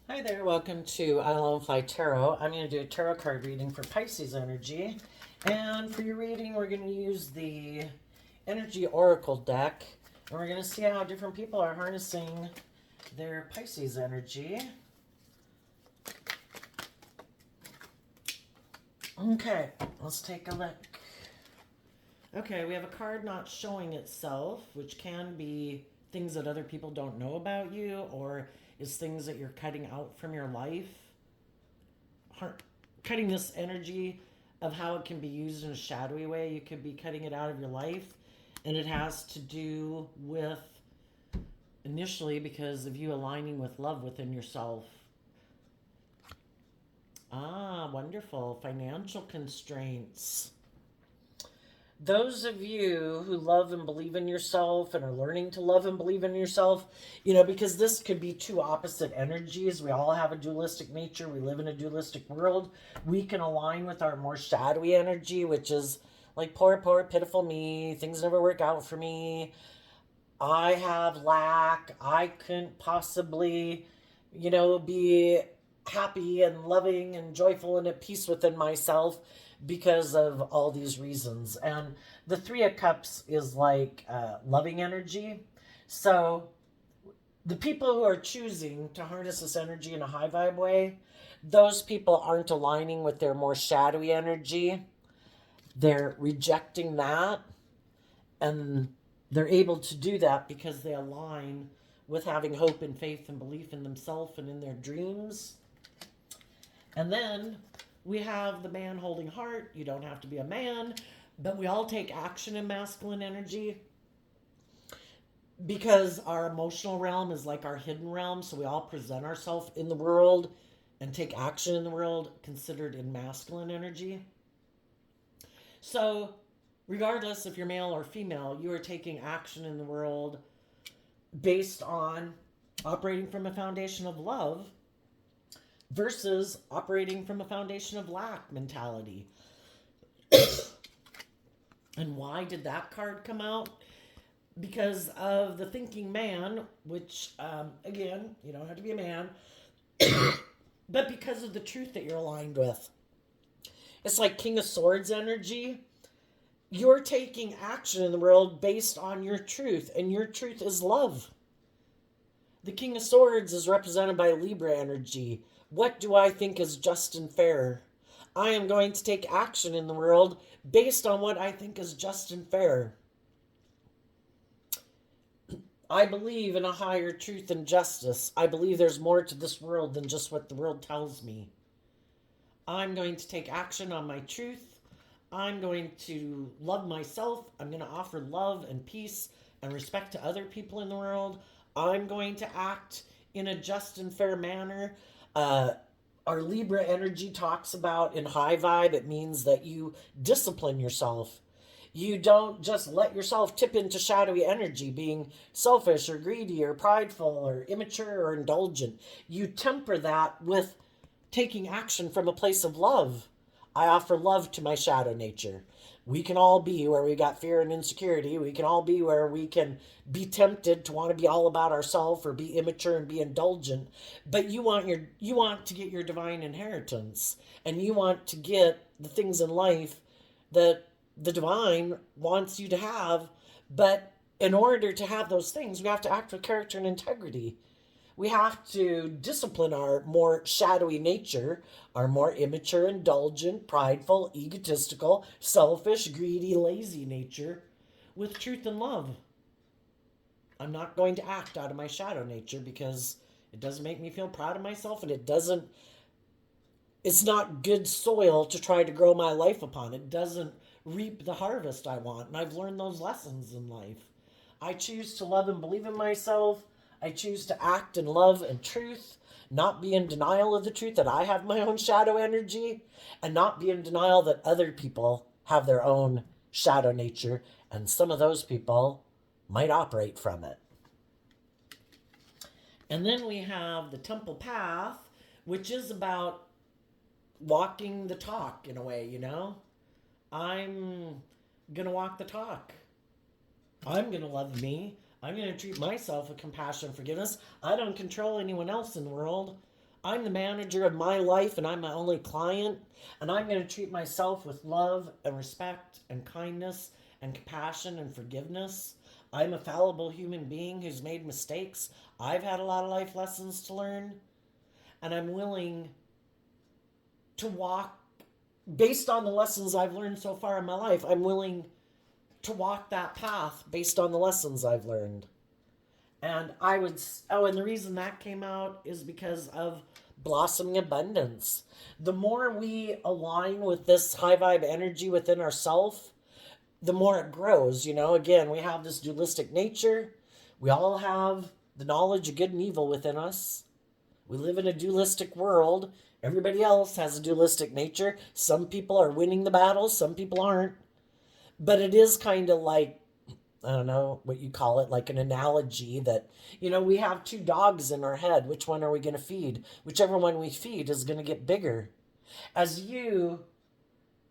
Hi there, welcome to I Love Fly Tarot. I'm going to do a tarot card reading for Pisces energy. And for your reading, we're going to use the Energy Oracle deck. And we're going to see how different people are harnessing their Pisces energy. Okay, let's take a look. Okay, we have a card not showing itself, which can be things that other people don't know about you, or is things that you're cutting out from your life. Cutting this energy of how it can be used in a shadowy way. You could be cutting it out of your life, and it has to do with initially because of you aligning with love within yourself. Ah, wonderful. Financial constraints. Those of you who love and believe in yourself and are learning to love and believe in yourself, because this could be two opposite energies. We all have a dualistic nature. We live in a dualistic world. We can align with our more shadowy energy, which is like poor, poor, pitiful me. Things never work out for me. I have lack. I couldn't possibly, be happy and loving and joyful and at peace within myself because of all these reasons. And the Three of Cups is like loving energy. So the people who are choosing to harness this energy in a high vibe way, those people aren't aligning with their more shadowy energy. They're rejecting that, and they're able to do that because they align with having hope and faith and belief in themselves and in their dreams. And then we have the man holding heart. You don't have to be a man, but we all take action in masculine energy because our emotional realm is like our hidden realm. So we all present ourselves in the world and take action in the world, considered in masculine energy. So regardless if you're male or female, you are taking action in the world based on operating from a foundation of love versus operating from a foundation of lack mentality. And why did that card come out? Because of the thinking man, which, again, you don't have to be a man, but because of the truth that you're aligned with. It's like King of Swords energy. You're taking action in the world based on your truth, and your truth is love. The King of Swords is represented by Libra energy. What do I think is just and fair? I am going to take action in the world based on what I think is just and fair. I believe in a higher truth and justice. I believe there's more to this world than just what the world tells me. I'm going to take action on my truth. I'm going to love myself. I'm going to offer love and peace and respect to other people in the world. I'm going to act in a just and fair manner. Our Libra energy talks about in high vibe, it means that you discipline yourself. You don't just let yourself tip into shadowy energy, being selfish or greedy or prideful or immature or indulgent. You temper that with taking action from a place of love. I offer love to my shadow nature. We can all be where we got fear and insecurity. We can all be where we can be tempted to want to be all about ourselves or be immature and be indulgent. But you want to get your divine inheritance, and you want to get the things in life that the divine wants you to have. But in order to have those things, we have to act with character and integrity. We have to discipline our more shadowy nature, our more immature, indulgent, prideful, egotistical, selfish, greedy, lazy nature with truth and love. I'm not going to act out of my shadow nature because it doesn't make me feel proud of myself, and it's not good soil to try to grow my life upon. It doesn't reap the harvest I want, and I've learned those lessons in life. I choose to love and believe in myself. I choose to act in love and truth, not be in denial of the truth that I have my own shadow energy, and not be in denial that other people have their own shadow nature, and some of those people might operate from it. And then we have the temple path, which is about walking the talk in a way. I'm going to walk the talk. I'm going to love me. I'm going to treat myself with compassion and forgiveness. I don't control anyone else in the world. I'm the manager of my life and I'm my only client. And I'm going to treat myself with love and respect and kindness and compassion and forgiveness. I'm a fallible human being who's made mistakes. I've had a lot of life lessons to learn. And I'm willing to walk based on the lessons I've learned so far in my life. I'm willing to walk that path based on the lessons I've learned. And and the reason that came out is because of blossoming abundance. The more we align with this high vibe energy within ourself, the more it grows. Again, we have this dualistic nature. We all have the knowledge of good and evil within us. We live in a dualistic world. Everybody else has a dualistic nature. Some people are winning the battles, some people aren't. But it is kind of like, I don't know what you call it, like an analogy that, we have two dogs in our head. Which one are we going to feed? Whichever one we feed is going to get bigger. As you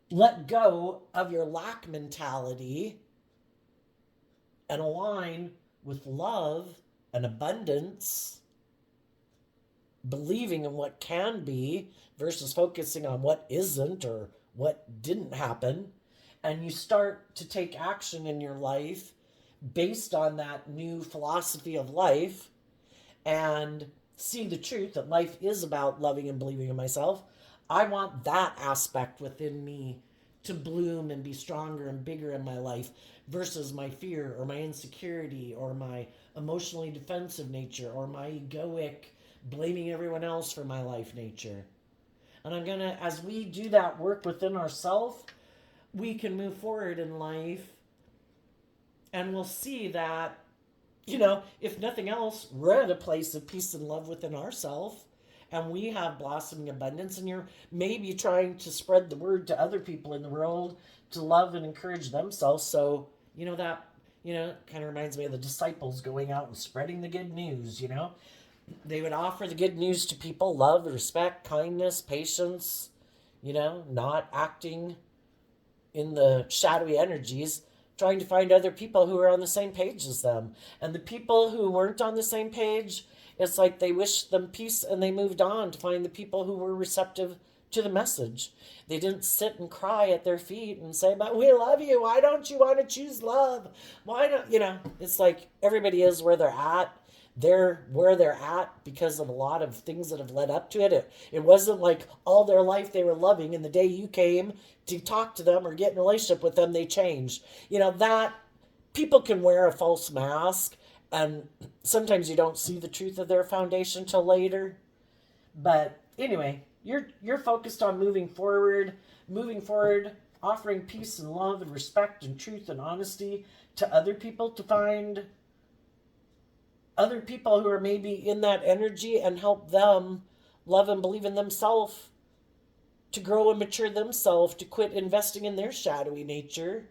let go of your lack mentality and align with love and abundance, believing in what can be versus focusing on what isn't or what didn't happen, and you start to take action in your life based on that new philosophy of life and see the truth that life is about loving and believing in myself, I want that aspect within me to bloom and be stronger and bigger in my life versus my fear or my insecurity or my emotionally defensive nature or my egoic blaming everyone else for my life nature. And as we do that work within ourselves, we can move forward in life and we'll see that, if nothing else, we're at a place of peace and love within ourselves and we have blossoming abundance, and you're maybe trying to spread the word to other people in the world to love and encourage themselves. So, that, kind of reminds me of the disciples going out and spreading the good news. They would offer the good news to people: love, respect, kindness, patience, not acting in the shadowy energies, trying to find other people who are on the same page as them. And the people who weren't on the same page, it's like they wished them peace and they moved on to find the people who were receptive to the message. They didn't sit and cry at their feet and say, but we love you. Why don't you want to choose love? Why don't, it's like everybody is where they're at. They're where they're at because of a lot of things that have led up to it. It wasn't like all their life they were loving, and the day you came to talk to them or get in a relationship with them, they changed. That people can wear a false mask, and sometimes you don't see the truth of their foundation till later. But anyway, you're focused on moving forward, offering peace and love and respect and truth and honesty to other people, to find other people who are maybe in that energy and help them love and believe in themselves, to grow and mature themselves, to quit investing in their shadowy nature,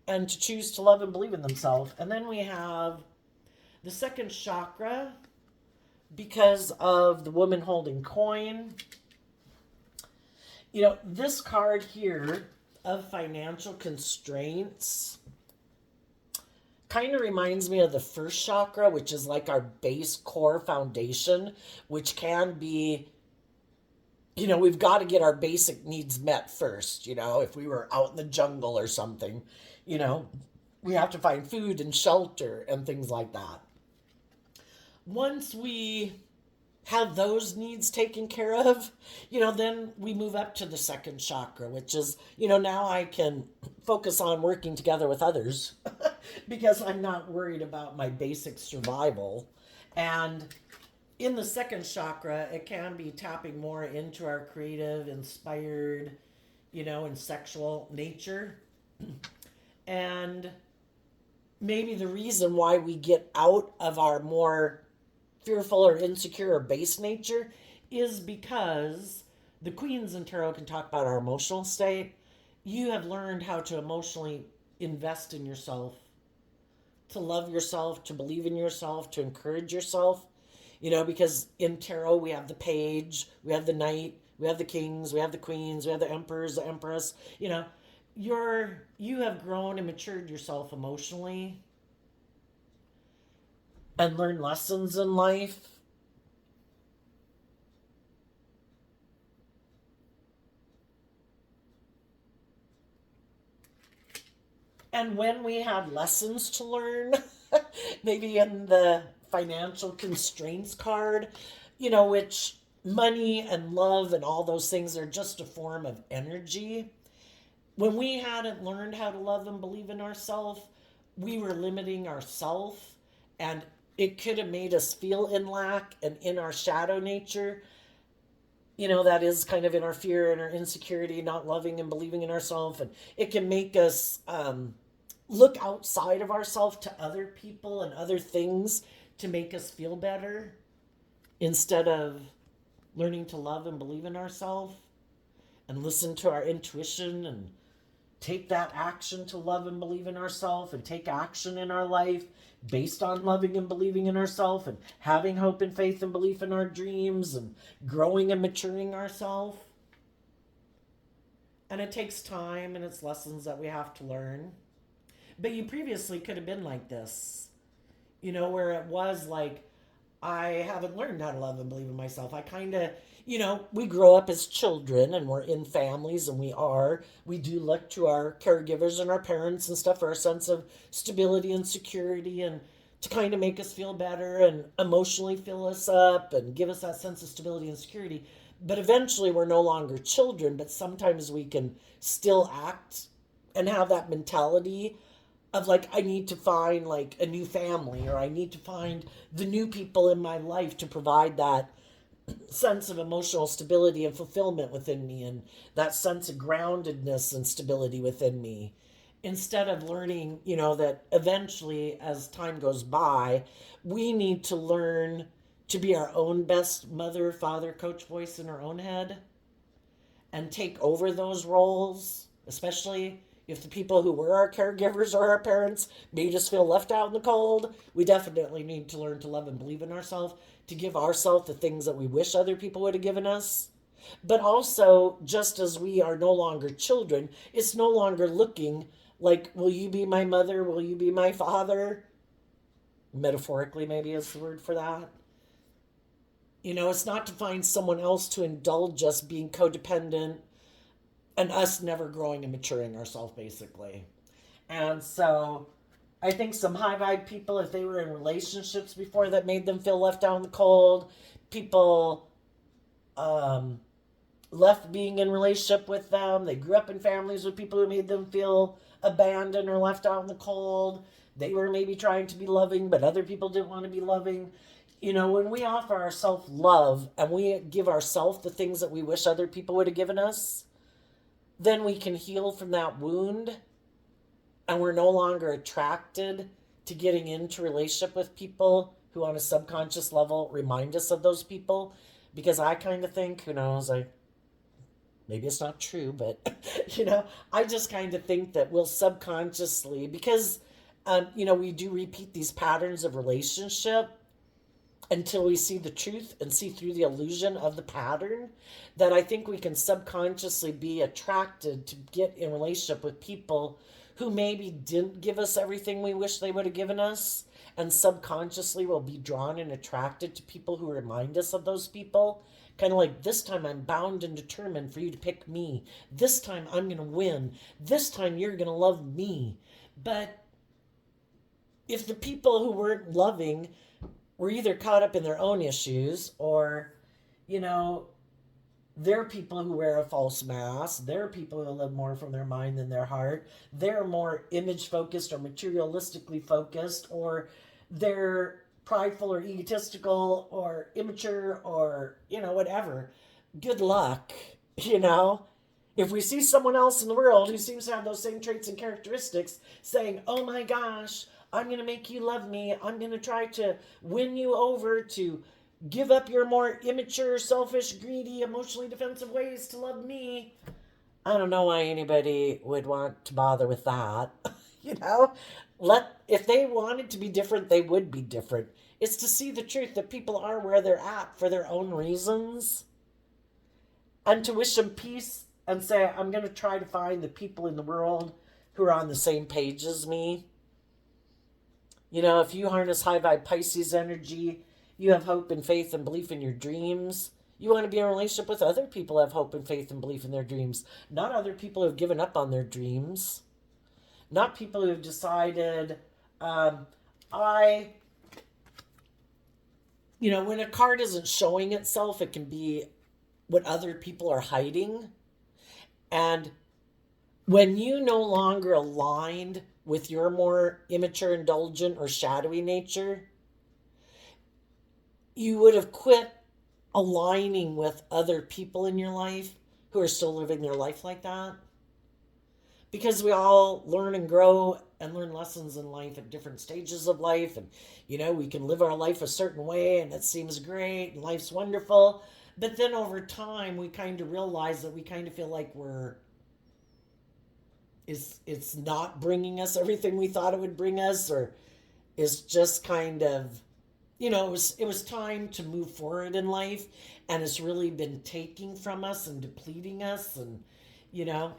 and to choose to love and believe in themselves. And then we have the second chakra, because of the woman holding coin. This card here of financial constraints kind of reminds me of the first chakra, which is like our base core foundation, which can be, we've got to get our basic needs met first. If we were out in the jungle or something, we have to find food and shelter and things like that. Once we have those needs taken care of, then we move up to the second chakra, which is, now I can focus on working together with others because I'm not worried about my basic survival. And in the second chakra, it can be tapping more into our creative, inspired, and sexual nature. And maybe the reason why we get out of our more fearful or insecure or base nature is because the queens in tarot can talk about our emotional state. You have learned how to emotionally invest in yourself, to love yourself, to believe in yourself, to encourage yourself. Because in tarot we have the page, we have the knight, we have the kings, we have the queens, we have the emperors, the empress. You have grown and matured yourself emotionally and learn lessons in life. And then, And when we had lessons to learn, maybe in the financial constraints card, which money and love and all those things are just a form of energy. When we hadn't learned how to love and believe in ourselves, we were limiting ourselves, and it could have made us feel in lack and in our shadow nature. That is kind of in our fear and our insecurity, not loving and believing in ourselves. And it can make us look outside of ourselves to other people and other things to make us feel better instead of learning to love and believe in ourselves and listen to our intuition and take that action to love and believe in ourselves and take action in our life based on loving and believing in ourselves and having hope and faith and belief in our dreams and growing and maturing ourselves. And it takes time and it's lessons that we have to learn. But you previously could have been like this, where it was like, I haven't learned how to love and believe in myself. I kind of, we grow up as children and we're in families and we do look to our caregivers and our parents and stuff for a sense of stability and security and to kind of make us feel better and emotionally fill us up and give us that sense of stability and security. But eventually we're no longer children, but sometimes we can still act and have that mentality of like, I need to find like a new family, or I need to find the new people in my life to provide that sense of emotional stability and fulfillment within me, and that sense of groundedness and stability within me, instead of learning, that eventually as time goes by, we need to learn to be our own best mother, father, coach voice in our own head and take over those roles, especially if the people who were our caregivers or our parents made us feel left out in the cold. We definitely need to learn to love and believe in ourselves, to give ourselves the things that we wish other people would have given us. But also, just as we are no longer children, it's no longer looking like, will you be my mother? Will you be my father? Metaphorically, maybe is the word for that. It's not to find someone else to indulge us being codependent and us never growing and maturing ourselves, basically. And so I think some high vibe people, if they were in relationships before that made them feel left out in the cold, people left being in relationship with them. They grew up in families with people who made them feel abandoned or left out in the cold. They were maybe trying to be loving, but other people didn't want to be loving. When we offer ourselves love and we give ourselves the things that we wish other people would have given us, then we can heal from that wound, and we're no longer attracted to getting into relationship with people who on a subconscious level remind us of those people. Because I kind of think, who knows, maybe it's not true, but I just kind of think that we'll subconsciously, because we do repeat these patterns of relationship until we see the truth and see through the illusion of the pattern, that I think we can subconsciously be attracted to get in relationship with people who maybe didn't give us everything we wish they would have given us, and subconsciously will be drawn and attracted to people who remind us of those people. Kind of like, this time I'm bound and determined for you to pick me. This time I'm going to win. This time you're going to love me. But if the people who weren't loving were either caught up in their own issues, or, they're people who wear a false mask, they're people who live more from their mind than their heart, they're more image focused or materialistically focused, or they're prideful or egotistical or immature or, whatever. Good luck, If we see someone else in the world who seems to have those same traits and characteristics saying, oh my gosh, I'm going to make you love me, I'm going to try to win you over to give up your more immature, selfish, greedy, emotionally defensive ways to love me, I don't know why anybody would want to bother with that. If they wanted to be different, they would be different. It's to see the truth that people are where they're at for their own reasons, and to wish them peace and say, I'm going to try to find the people in the world who are on the same page as me. If you harness high vibe Pisces energy, you have hope and faith and belief in your dreams. You want to be in a relationship with other people who have hope and faith and belief in their dreams, not other people who have given up on their dreams. Not people who've decided, I, when a card isn't showing itself, it can be what other people are hiding. And when you no longer aligned with your more immature, indulgent, or shadowy nature, you would have quit aligning with other people in your life who are still living their life like that. Because we all learn and grow and learn lessons in life at different stages of life. And, we can live our life a certain way and it seems great and life's wonderful. But then over time, we kind of realize that we kind of feel like it's not bringing us everything we thought it would bring us, or is just kind of, it was time to move forward in life, and it's really been taking from us and depleting us. And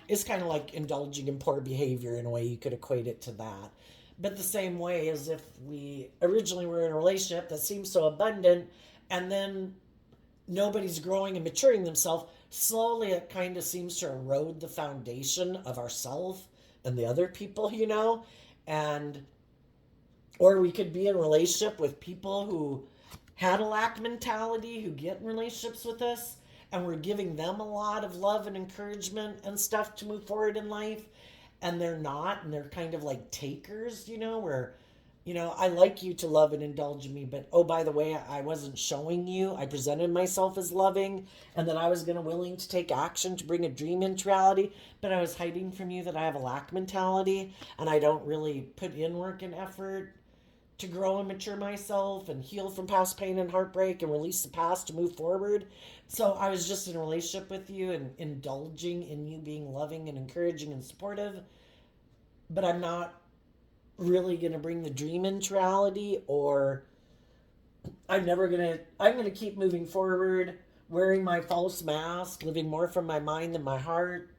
it's kind of like indulging in poor behavior in a way. You could equate it to that. But the same way as if we originally were in a relationship that seems so abundant, and then nobody's growing and maturing themselves, slowly it kind of seems to erode the foundation of ourself and the other people, and or we could be in a relationship with people who had a lack mentality, who get in relationships with us, and we're giving them a lot of love and encouragement and stuff to move forward in life, and they're not, and they're kind of like takers, where I like you to love and indulge in me, but oh, by the way, I wasn't showing you. I presented myself as loving, and that I was willing to take action to bring a dream into reality, but I was hiding from you that I have a lack mentality, and I don't really put in work and effort to grow and mature myself and heal from past pain and heartbreak and release the past to move forward. So I was just in a relationship with you and indulging in you being loving and encouraging and supportive, but I'm not really going to bring the dream into reality, or I'm going to keep moving forward wearing my false mask, living more from my mind than my heart.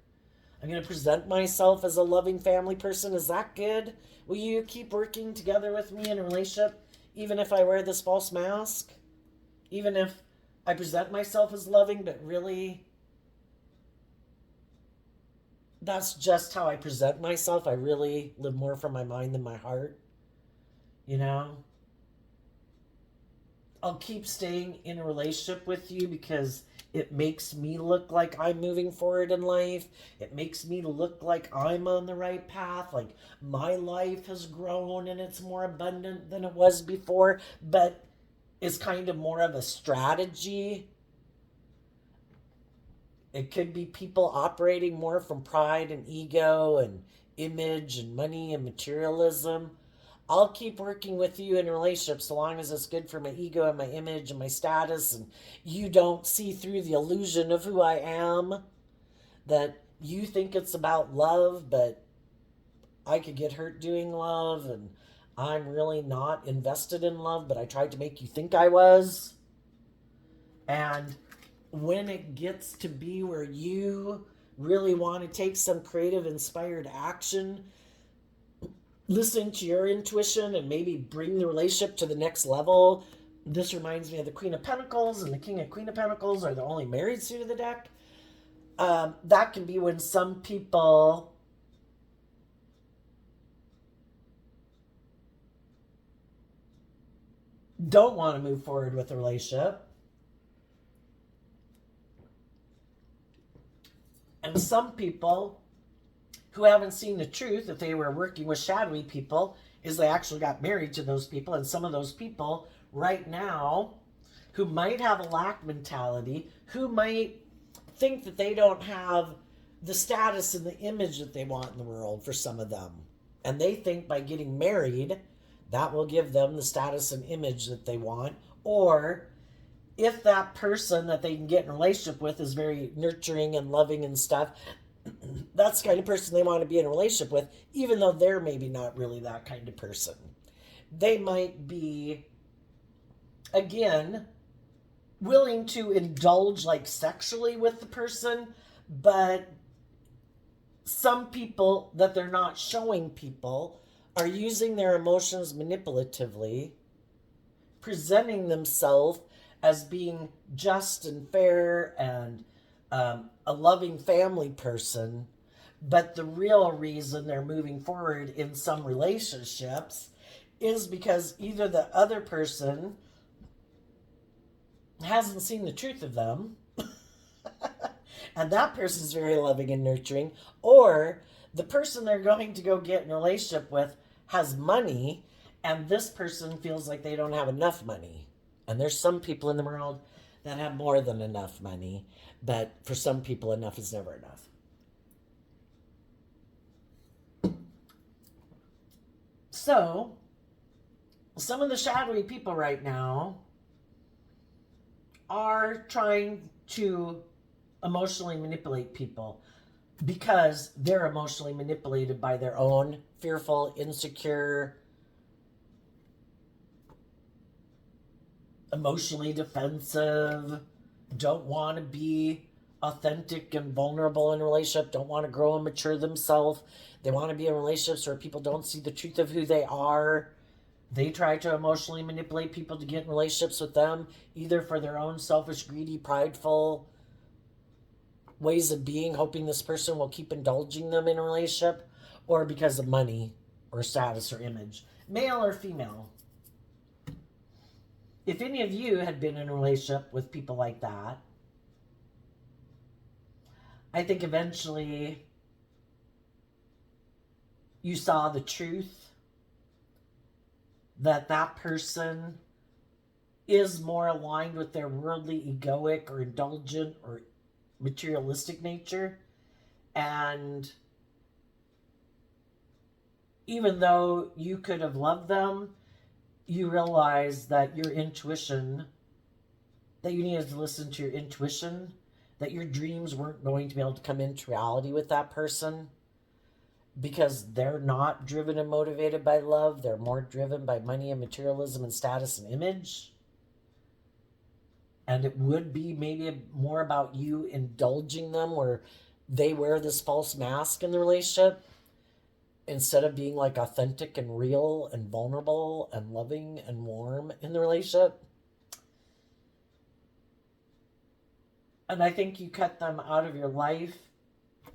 I'm going to present myself as a loving family person. Is that good? Will you keep working together with me in a relationship even if I wear this false mask? Even if I present myself as loving, but really that's just how I present myself. I really live more from my mind than my heart. You know, I'll keep staying in a relationship with you because it makes me look like I'm moving forward in life. It makes me look like I'm on the right path. Like my life has grown and it's more abundant than it was before. But it's kind of more of a strategy. It could be people operating more from pride and ego and image and money and materialism. I'll keep working with you in a relationship so long as it's good for my ego and my image and my status, and you don't see through the illusion of who I am, that you think it's about love, but I could get hurt doing love, and I'm really not invested in love, but I tried to make you think I was. And when it gets to be where you really want to take some creative, inspired action, listen to your intuition and maybe bring the relationship to the next level. This reminds me of the Queen of Pentacles, and the King and Queen of Pentacles are the only married suit of the deck. That can be when some people don't want to move forward with a relationship. And some people who haven't seen the truth, if they were working with shadowy people, is they actually got married to those people. And some of those people right now who might have a lack mentality, who might think that they don't have the status and the image that they want in the world, for some of them. And they think by getting married, that will give them the status and image that they want. Or if that person that they can get in a relationship with is very nurturing and loving and stuff, that's the kind of person they want to be in a relationship with, even though they're maybe not really that kind of person. They might be, again, willing to indulge like sexually with the person, but some people that they're not showing people are using their emotions manipulatively, presenting themselves as being just and fair and a loving family person, But the real reason they're moving forward in some relationships is because either the other person hasn't seen the truth of them, and that person's very loving and nurturing, or the person they're going to go get in a relationship with has money, and this person feels like they don't have enough money. And there's some people in the world that have more than enough money, but for some people, enough is never enough. So, some of the shadowy people right now are trying to emotionally manipulate people because they're emotionally manipulated by their own fearful, insecure, emotionally defensive, don't want to be authentic and vulnerable in a relationship, don't want to grow and mature themselves. They want to be in relationships where people don't see the truth of who they are. They try to emotionally manipulate people to get in relationships with them, either for their own selfish, greedy, prideful ways of being, hoping this person will keep indulging them in a relationship, or because of money or status or image, male or female. If any of you had been in a relationship with people like that, I think eventually you saw the truth that that person is more aligned with their worldly, egoic, or indulgent, or materialistic nature. And even though you could have loved them, you realize that your intuition, that you needed to listen to your intuition, that your dreams weren't going to be able to come into reality with that person because they're not driven and motivated by love. They're more driven by money and materialism and status and image. And it would be maybe more about you indulging them, where they wear this false mask in the relationship instead of being like authentic and real and vulnerable and loving and warm in the relationship. And I think you cut them out of your life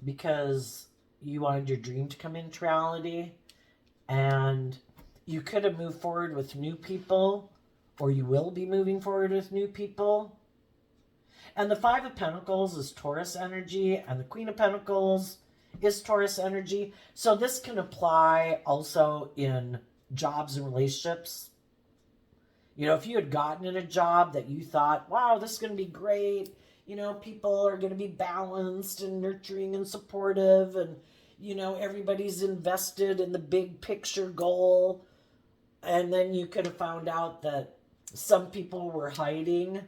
because you wanted your dream to come into reality. And you could have moved forward with new people, or you will be moving forward with new people. And the Five of Pentacles is Taurus energy, and the Queen of Pentacles is Taurus energy. So this can apply also in jobs and relationships. You know, if you had gotten in a job that you thought, wow, this is going to be great. You know, people are going to be balanced and nurturing and supportive, and, you know, everybody's invested in the big picture goal. And then you could have found out that some people were hiding,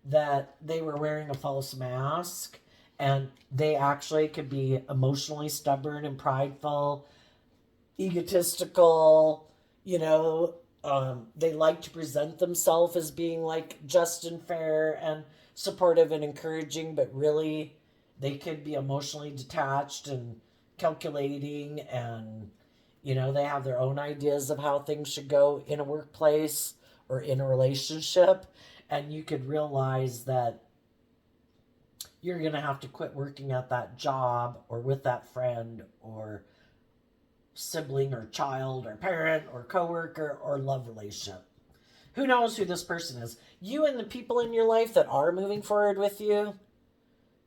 that they were wearing a false mask, and they actually could be emotionally stubborn and prideful, egotistical, you know, they like to present themselves as being like just and fair and supportive and encouraging, but really they could be emotionally detached and calculating, and, you know, they have their own ideas of how things should go in a workplace or in a relationship. And you could realize that you're going to have to quit working at that job or with that friend or sibling or child or parent or coworker or love relationship. Who knows who this person is? You and the people in your life that are moving forward with you,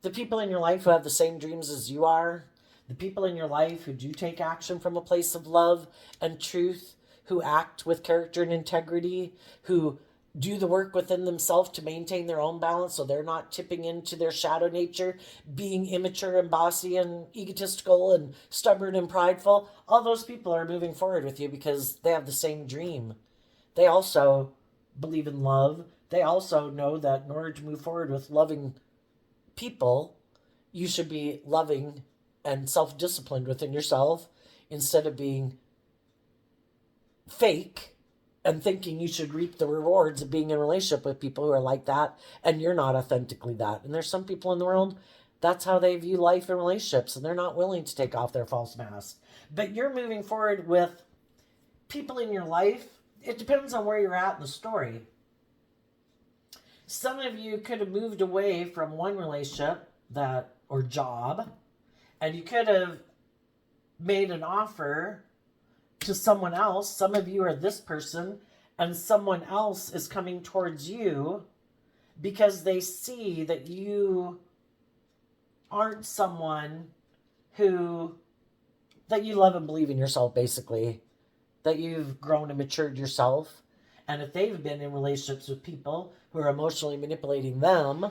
the people in your life who have the same dreams as you are, the people in your life who do take action from a place of love and truth, who act with character and integrity, who do the work within themselves to maintain their own balance so they're not tipping into their shadow nature, being immature and bossy and egotistical and stubborn and prideful. All those people are moving forward with you because they have the same dream. They also believe in love. They also know that in order to move forward with loving people, you should be loving and self-disciplined within yourself instead of being fake and thinking you should reap the rewards of being in a relationship with people who are like that, and you're not authentically that. And there's some people in the world, that's how they view life and relationships, and they're not willing to take off their false mask. But you're moving forward with people in your life. It depends on where you're at in the story. Some of you could have moved away from one relationship or job, And you could have made an offer to someone else. Some of you are this person, and someone else is coming towards you because they see that you aren't someone who, that you love and believe in yourself, basically, that you've grown and matured yourself. And if they've been in relationships with people who are emotionally manipulating them,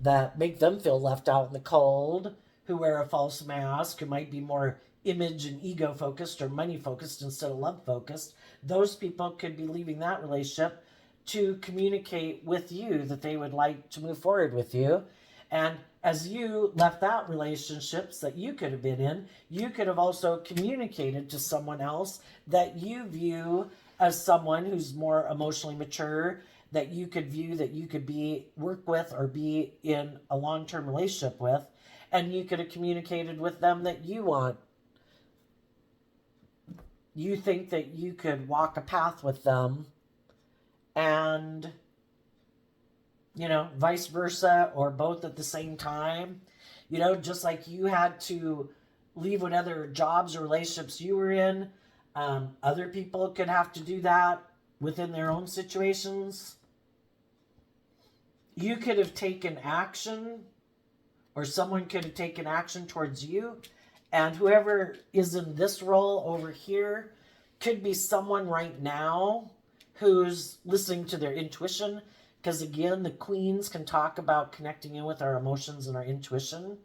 that make them feel left out in the cold, who wear a false mask, who might be more image and ego focused or money focused instead of love focused, those people could be leaving that relationship to communicate with you that they would like to move forward with you. And as you left that relationships that you could have been in, you could have also communicated to someone else that you view as someone who's more emotionally mature, that you could view that you could be work with or be in a long-term relationship with, and you could have communicated with them that you think that you could walk a path with them, and vice versa, or both at the same time. Just like you had to leave whatever jobs or relationships you were in, other people could have to do that within their own situations. You could have taken action, or someone could have taken action towards you, and whoever is in this role over here could be someone right now who's listening to their intuition, because again, the queens can talk about connecting in with our emotions and our intuition.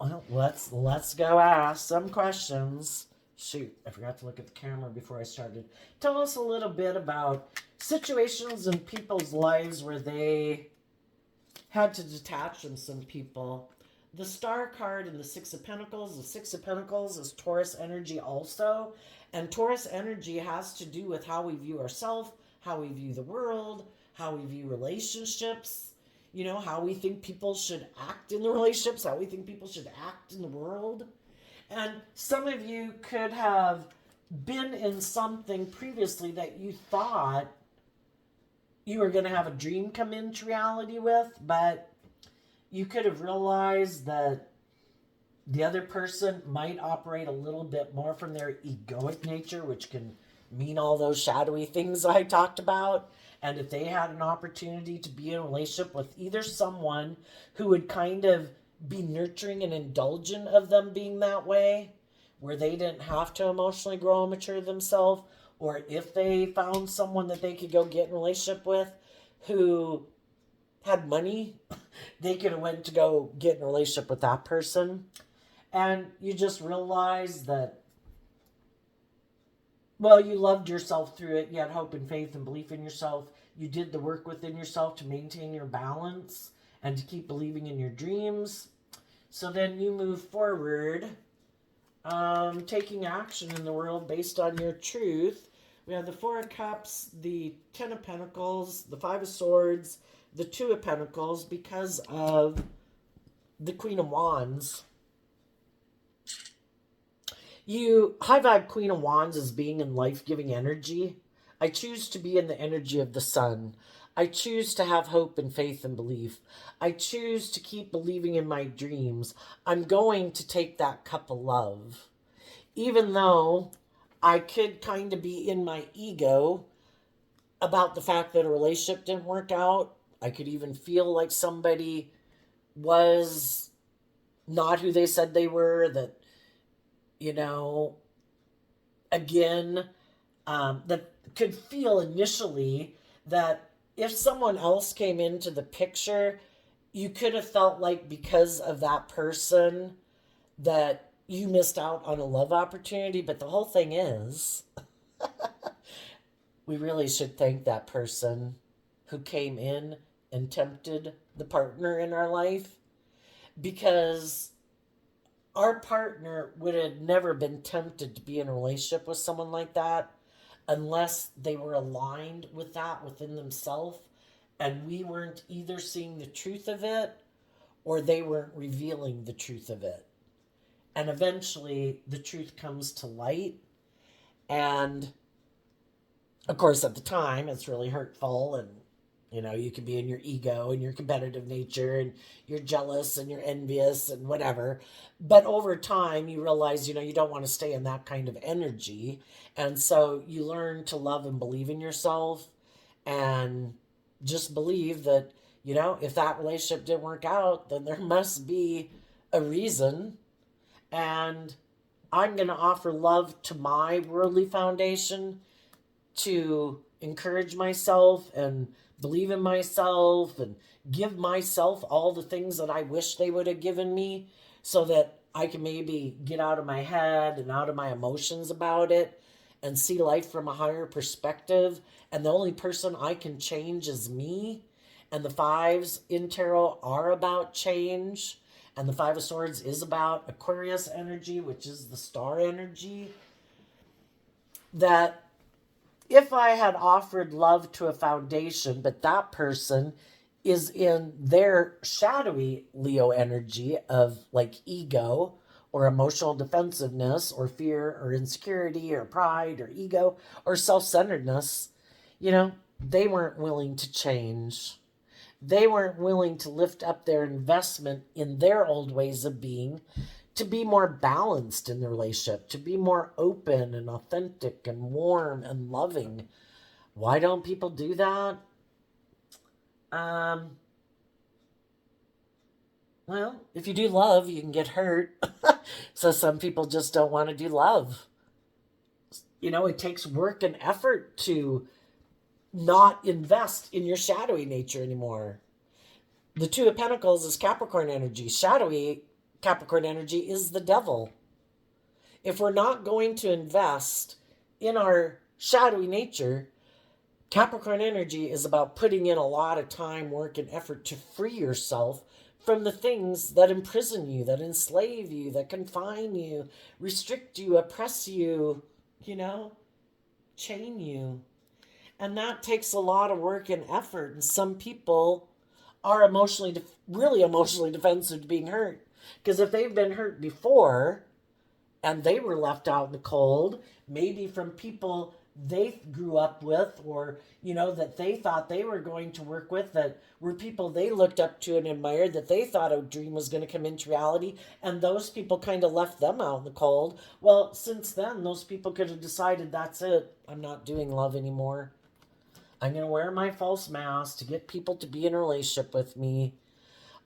Well, let's go ask some questions. Shoot, I forgot to look at the camera before I started. Tell us a little bit about situations in people's lives where they had to detach from some people. The Star card and the Six of Pentacles. The Six of Pentacles is Taurus energy also. And Taurus energy has to do with how we view ourselves, how we view the world, how we view relationships, how we think people should act in the relationships, how we think people should act in the world. And some of you could have been in something previously that you thought you were going to have a dream come into reality with, but you could have realized that the other person might operate a little bit more from their egoic nature, which can mean all those shadowy things I talked about. And if they had an opportunity to be in a relationship with either someone who would kind of be nurturing and indulgent of them being that way, where they didn't have to emotionally grow and mature themselves, or if they found someone that they could go get in a relationship with who had money, they could have went to go get in a relationship with that person. And you just realize that, well, you loved yourself through it. You had hope and faith and belief in yourself. You did the work within yourself to maintain your balance and to keep believing in your dreams. So then you move forward, taking action in the world based on your truth. We have the Four of Cups, the Ten of Pentacles, the Five of Swords, the Two of Pentacles, because of the Queen of Wands. High vibe Queen of Wands is being in life-giving energy. I choose to be in the energy of the sun. I choose to have hope and faith and belief. I choose to keep believing in my dreams. I'm going to take that cup of love. Even though I could kind of be in my ego about the fact that a relationship didn't work out. I could even feel like somebody was not who they said they were, that, again, that could feel initially that if someone else came into the picture, you could have felt like because of that person that you missed out on a love opportunity. But the whole thing is, we really should thank that person who came in and tempted the partner in our life, because our partner would have never been tempted to be in a relationship with someone like that unless they were aligned with that within themselves, and we weren't either seeing the truth of it or they weren't revealing the truth of it. And eventually the truth comes to light, and of course at the time it's really hurtful, and You know, you can be in your ego and your competitive nature and you're jealous and you're envious and whatever. But over time, you realize, you don't want to stay in that kind of energy. And so you learn to love and believe in yourself and just believe that, if that relationship didn't work out, then there must be a reason. And I'm going to offer love to my worldly foundation to encourage myself and believe in myself and give myself all the things that I wish they would have given me so that I can maybe get out of my head and out of my emotions about it and see life from a higher perspective. And the only person I can change is me. And the fives in tarot are about change. And the Five of Swords is about Aquarius energy, which is the star energy. That if I had offered love to a foundation, but that person is in their shadowy Leo energy of like ego or emotional defensiveness or fear or insecurity or pride or ego or self centeredness, they weren't willing to change. They weren't willing to lift up their investment in their old ways of being to be more balanced in the relationship, to be more open and authentic and warm and loving. Why don't people do that? Um, well, if you do love, you can get hurt. So some people just don't want to do love. It takes work and effort to not invest in your shadowy nature anymore. The Two of Pentacles is Capricorn energy. Shadowy Capricorn energy is the devil. If we're not going to invest in our shadowy nature, Capricorn energy is about putting in a lot of time, work, and effort to free yourself from the things that imprison you, that enslave you, that confine you, restrict you, oppress you, chain you. And that takes a lot of work and effort. And some people are really emotionally defensive to being hurt. Because if they've been hurt before and they were left out in the cold, maybe from people they grew up with or, that they thought they were going to work with, that were people they looked up to and admired, that they thought a dream was going to come into reality, and those people kind of left them out in the cold. Well, since then, those people could have decided, that's it. I'm not doing love anymore. I'm going to wear my false mask to get people to be in a relationship with me.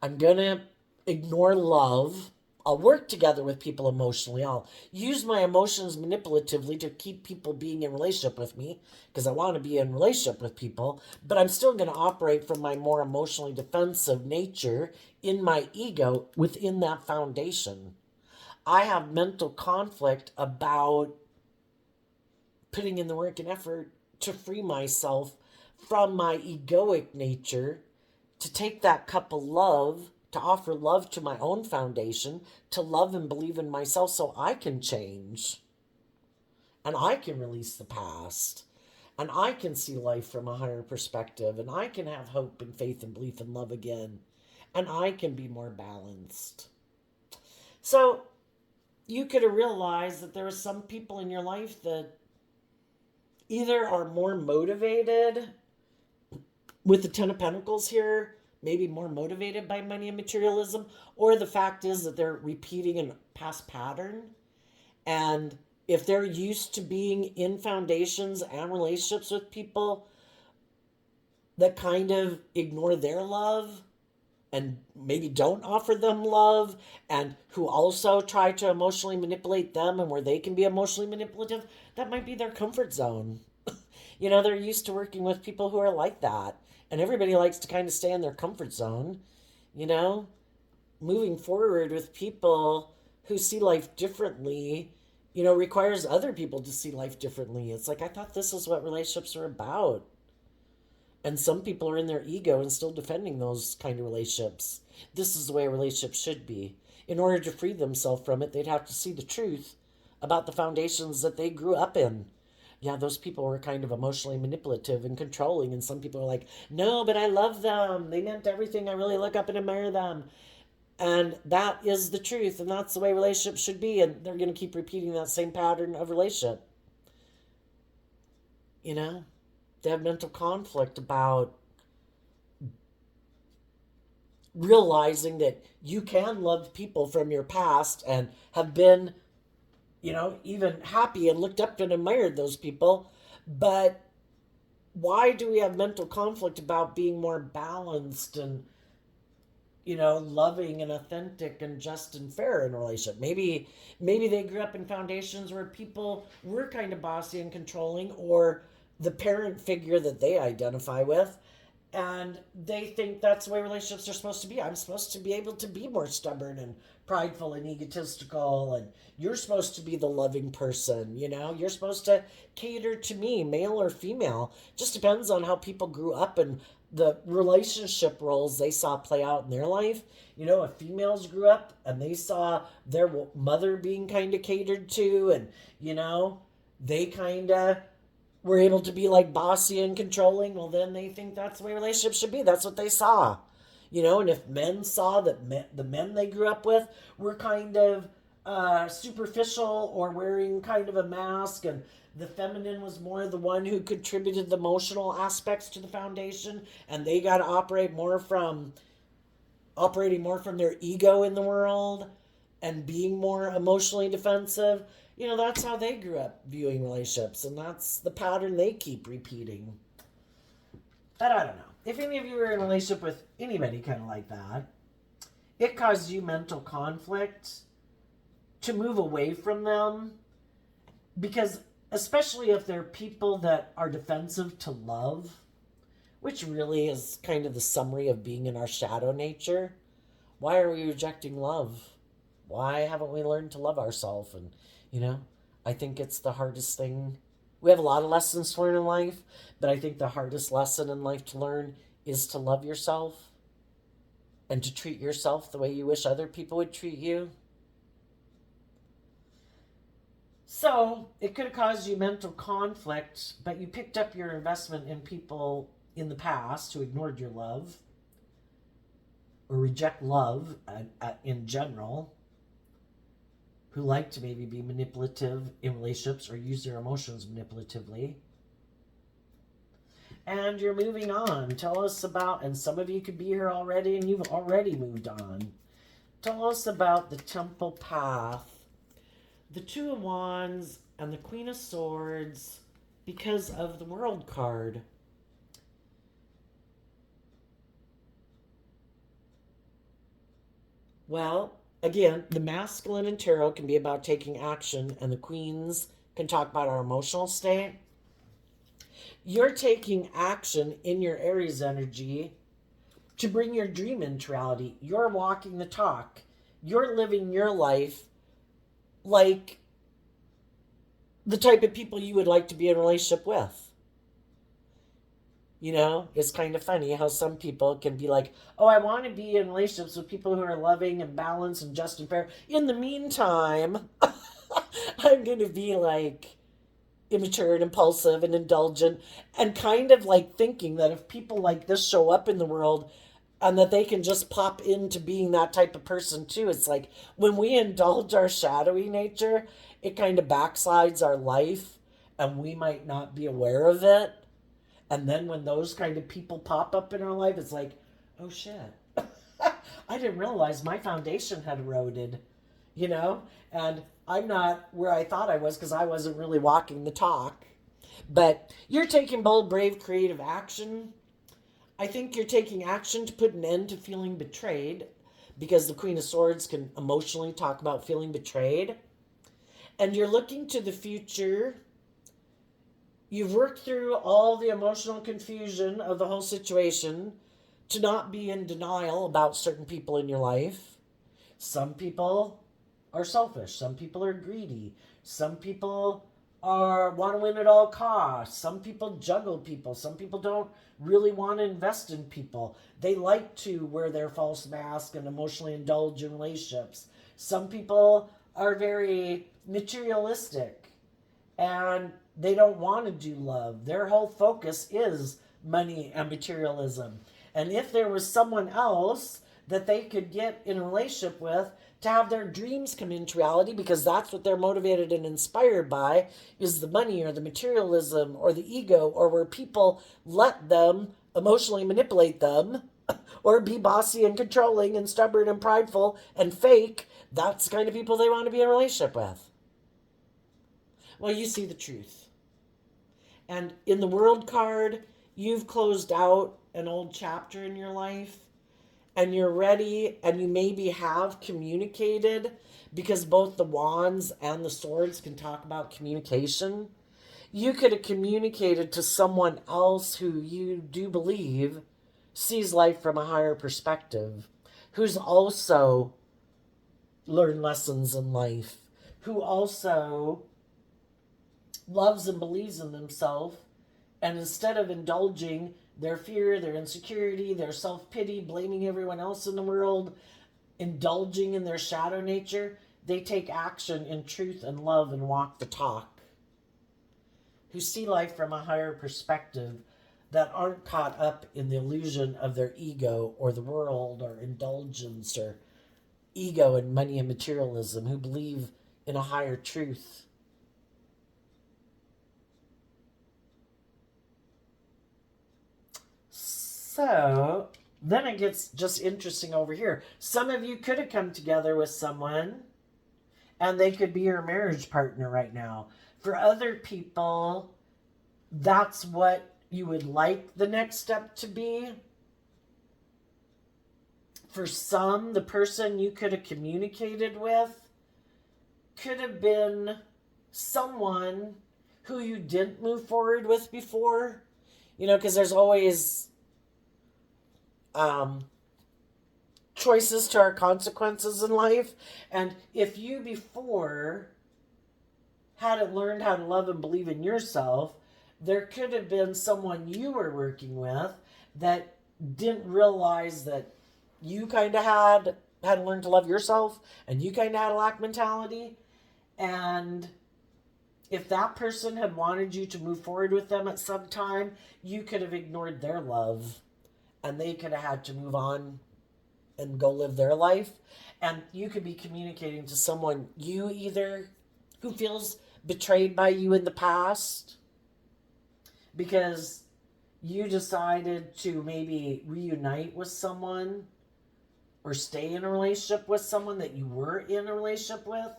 I'm going to ignore love. I'll work together with people emotionally. I'll use my emotions manipulatively to keep people being in relationship with me because I want to be in relationship with people, but I'm still going to operate from my more emotionally defensive nature in my ego within that foundation. I have mental conflict about putting in the work and effort to free myself from my egoic nature, to take that cup of love, to offer love to my own foundation, to love and believe in myself so I can change. And I can release the past. And I can see life from a higher perspective. And I can have hope and faith and belief and love again. And I can be more balanced. So you could have realized that there are some people in your life that either are more motivated with the Ten of Pentacles here, maybe more motivated by money and materialism, or the fact is that they're repeating a past pattern. And if they're used to being in foundations and relationships with people that kind of ignore their love and maybe don't offer them love, and who also try to emotionally manipulate them and where they can be emotionally manipulative, that might be their comfort zone. They're used to working with people who are like that. And everybody likes to kind of stay in their comfort zone. Moving forward with people who see life differently, requires other people to see life differently. It's like, I thought this is what relationships are about. And some people are in their ego and still defending those kind of relationships. This is the way a relationship should be. In order to free themselves from it, they'd have to see the truth about the foundations that they grew up in. Yeah, those people were kind of emotionally manipulative and controlling. And some people are like, no, but I love them. They meant everything. I really look up and admire them. And that is the truth. And that's the way relationships should be. And they're going to keep repeating that same pattern of relationship. They have mental conflict about realizing that you can love people from your past and have been, even happy and looked up and admired those people. But why do we have mental conflict about being more balanced and, loving and authentic and just and fair in a relationship? Maybe they grew up in foundations where people were kind of bossy and controlling, or the parent figure that they identify with, and they think that's the way relationships are supposed to be. I'm supposed to be able to be more stubborn and prideful and egotistical, and you're supposed to be the loving person. You're supposed to cater to me, male or female. Just depends on how people grew up and the relationship roles they saw play out in their life. If females grew up and they saw their mother being kind of catered to, and they kind of were able to be like bossy and controlling, well, then they think that's the way relationships should be. That's what they saw. And if men saw that the men they grew up with were kind of superficial or wearing kind of a mask, and the feminine was more the one who contributed the emotional aspects to the foundation, and they got to operating more from their ego in the world and being more emotionally defensive. That's how they grew up viewing relationships, and that's the pattern they keep repeating. But I don't know. If any of you are in a relationship with anybody kind of like that, it caused you mental conflict to move away from them, because especially if they're people that are defensive to love, which really is kind of the summary of being in our shadow nature. Why are we rejecting love? Why haven't we learned to love ourselves? And I think it's the hardest thing. We have a lot of lessons to learn in life, but I think the hardest lesson in life to learn is to love yourself and to treat yourself the way you wish other people would treat you. So it could have caused you mental conflict, but you picked up your investment in people in the past who ignored your love or reject love in general, who like to maybe be manipulative in relationships or use their emotions manipulatively. And you're moving on. Tell us about, and some of you could be here already and you've already moved on. Tell us about the Temple Path, the Two of Wands, and the Queen of Swords because of the World card. Well, again, the masculine in tarot can be about taking action, and the queens can talk about our emotional state. You're taking action in your Aries energy to bring your dream into reality. You're walking the talk. You're living your life like the type of people you would like to be in a relationship with. It's kind of funny how some people can be like, oh, I want to be in relationships with people who are loving and balanced and just and fair. In the meantime, I'm going to be like immature and impulsive and indulgent, and kind of like thinking that if people like this show up in the world and that they can just pop into being that type of person too. It's like when we indulge our shadowy nature, it kind of backslides our life and we might not be aware of it. And then when those kind of people pop up in our life, it's like, oh shit. I didn't realize my foundation had eroded, and I'm not where I thought I was because I wasn't really walking the talk. But you're taking bold, brave, creative action. I think you're taking action to put an end to feeling betrayed, because the Queen of Swords can emotionally talk about feeling betrayed. And you're looking to the future. You've worked through all the emotional confusion of the whole situation to not be in denial about certain people in your life. Some people are selfish. Some people are greedy. Some people want to win at all costs. Some people juggle people. Some people don't really want to invest in people. They like to wear their false mask and emotionally indulge in relationships. Some people are very materialistic and they don't want to do love. Their whole focus is money and materialism. And if there was someone else that they could get in a relationship with to have their dreams come into reality, because that's what they're motivated and inspired by, is the money or the materialism or the ego, or where people let them emotionally manipulate them, or be bossy and controlling and stubborn and prideful and fake, that's the kind of people they want to be in a relationship with. Well, you see the truth. And in the world card, you've closed out an old chapter in your life and you're ready, and you maybe have communicated, because both the wands and the swords can talk about communication. You could have communicated to someone else who you do believe sees life from a higher perspective, who's also learned lessons in life, who also loves and believes in themselves, and instead of indulging their fear, their insecurity, their self-pity, blaming everyone else in the world, indulging in their shadow nature, they take action in truth and love and walk the talk, who see life from a higher perspective, that aren't caught up in the illusion of their ego or the world or indulgence or ego and money and materialism, who believe in a higher truth. So then it gets just interesting over here. Some of you could have come together with someone and they could be your marriage partner right now. For other people, that's what you would like the next step to be. For some, the person you could have communicated with could have been someone who you didn't move forward with before. You know, because there's always choices to our consequences in life. And if you before hadn't learned how to love and believe in yourself, there could have been someone you were working with that didn't realize that you kind of hadn't learned to love yourself, and you kind of had a lack mentality. And if that person had wanted you to move forward with them at some time, you could have ignored their love, and they could have had to move on and go live their life. And you could be communicating to someone you either who feels betrayed by you in the past because you decided to maybe reunite with someone or stay in a relationship with someone that you were in a relationship with.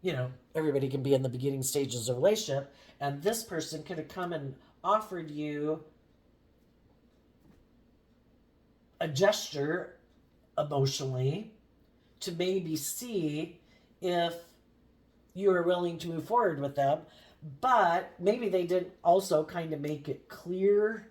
You know, everybody can be in the beginning stages of a relationship, and this person could have come and offered you a gesture emotionally to maybe see if you are willing to move forward with them. But maybe they didn't also kind of make it clear,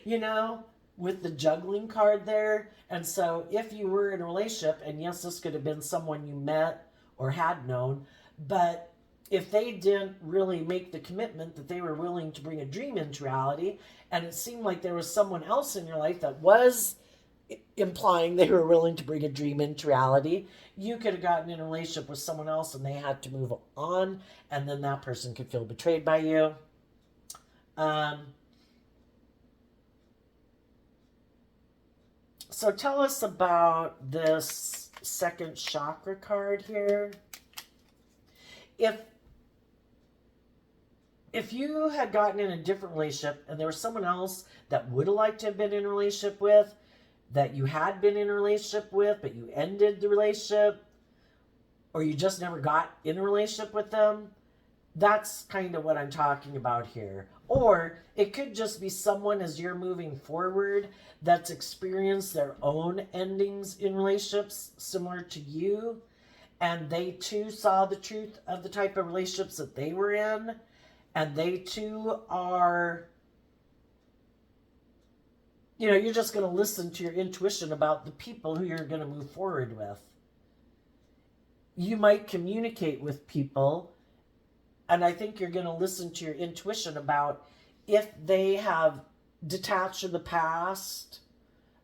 you know, with the juggling card there. And so if you were in a relationship, and yes, this could have been someone you met or had known, but if they didn't really make the commitment that they were willing to bring a dream into reality, and it seemed like there was someone else in your life that was implying they were willing to bring a dream into reality, you could have gotten in a relationship with someone else and they had to move on, and then that person could feel betrayed by you. So tell us about this second chakra card here. If you had gotten in a different relationship and there was someone else that would have liked to have been in a relationship with, that you had been in a relationship with, but you ended the relationship, or you just never got in a relationship with them, that's kind of what I'm talking about here. Or it could just be someone, as you're moving forward, that's experienced their own endings in relationships similar to you, and they too saw the truth of the type of relationships that they were in, and they too are, you know, you're just going to listen to your intuition about the people who you're going to move forward with. You might communicate with people, and I think you're going to listen to your intuition about if they have detached in the past.